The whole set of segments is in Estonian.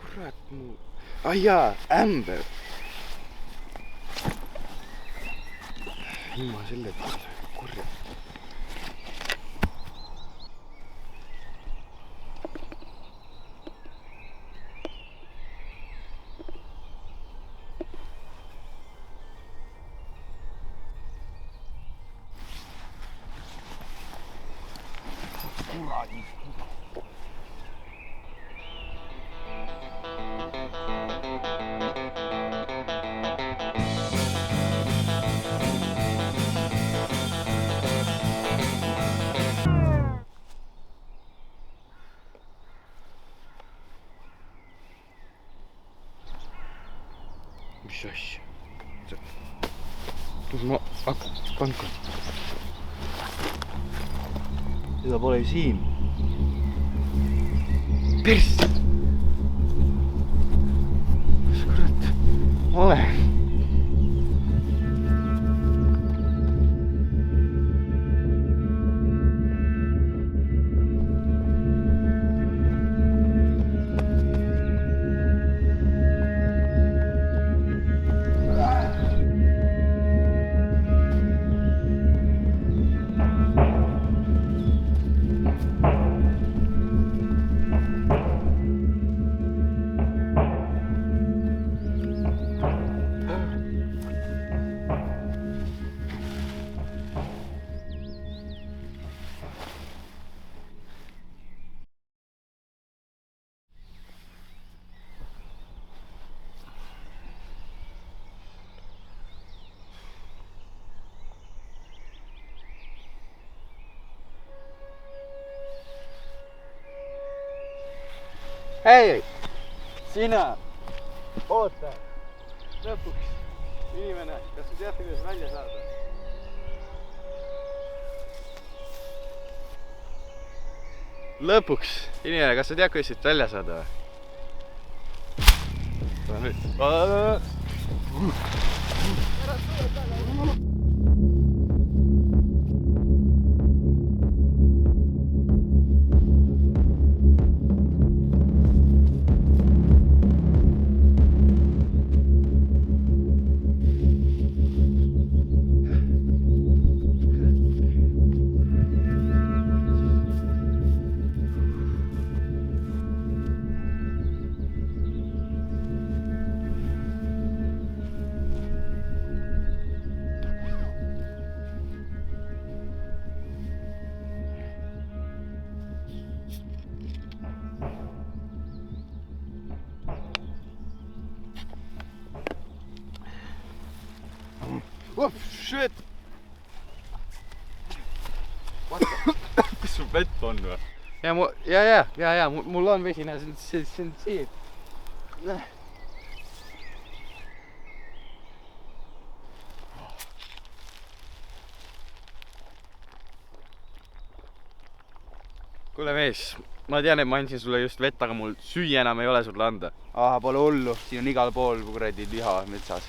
kurat mu... Ah jaa, ämber. Ilma selle kurja. Kuradi. Mis asja? Ma panka. Seda pole siin. Pers! Mis kurat? Ole! Hei! Sina! Oota! Lõpuks! Inimene, kas sa tead, kuidas välja saada? Lõpuks! Inimene, kas sa tead, kuidas siit välja saada? Oh, shit! Kas sul vett on või? Ja, mul on vesi, näe, see on siin. Kuule mees, ma tean, et ma andsin sulle just vett, aga mul süüa enam ei ole sulle anda. Aha, pole hullu, siin on igal pool kuradi liha metsas.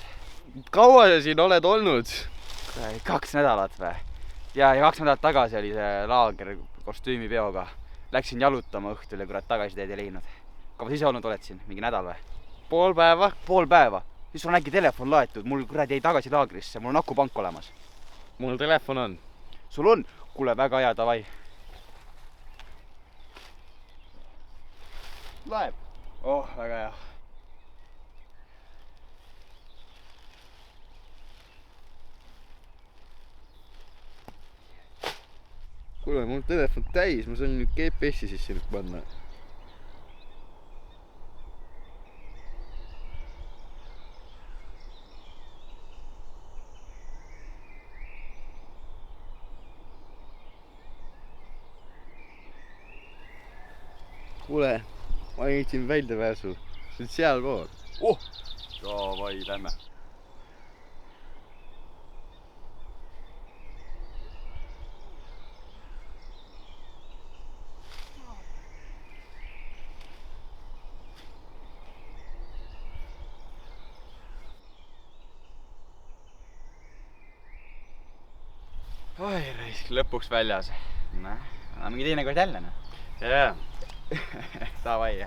Kaua sa siin oled olnud? 2 nädalat või? Ja 2 nädalat tagasi oli see laager kostüümipeoga. Läksin jalutama õhtul ja kurat tagasi teed ei leidnud. Kaua sa ise olnud oled siin? Mingi nädal või? Pool päeva. Pool päeva? Siis sul on äkki telefon laetud, mul kuradi jäi tagasi laagrisse, mul on akupank olemas. Mul telefon on. Sul on? Kuule, väga hea, davai. Laeb. Oh, väga hea. Kuule, mul telefon täis, ma saan nüüd GPS-i sisse nüüd panna. Kuule, ma leidsin väljapääsu. See on sealpool. Oh! Davai, lähme. Oi, raisk, lõpuks väljas. Näe, mingi teine kord jälle, noh. Jaa. Davai.